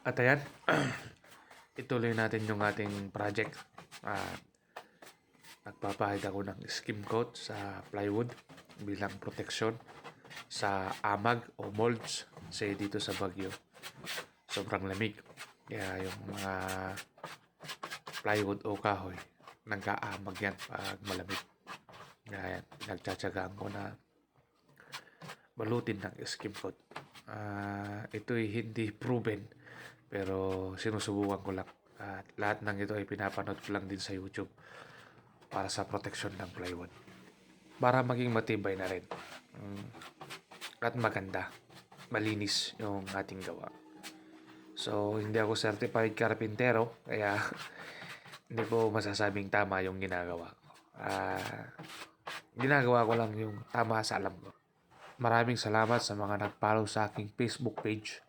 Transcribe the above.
At ayan, ituloy natin yung ating project. Nagpapahid ako ng skim coat sa plywood bilang proteksyon sa amag o molds kasi dito sa Baguio sobrang lamig. Kaya yung mga plywood o kahoy nagkaamag yan pag malamig. Kaya pinagtsatsagaan ko na balutin ng skim coat. Ito'y hindi proven pero sinusubukan ko lang. At lahat ng ito ay pinapanood ko lang din sa YouTube para sa proteksyon ng plywood. Para maging matibay na rin. At maganda. Malinis yung ating gawa. So, hindi ako certified karpintero. Kaya, hindi ko masasabing tama yung ginagawa ko. Ginagawa ko lang yung tama sa alam ko. Maraming salamat sa mga nag-follow sa aking Facebook page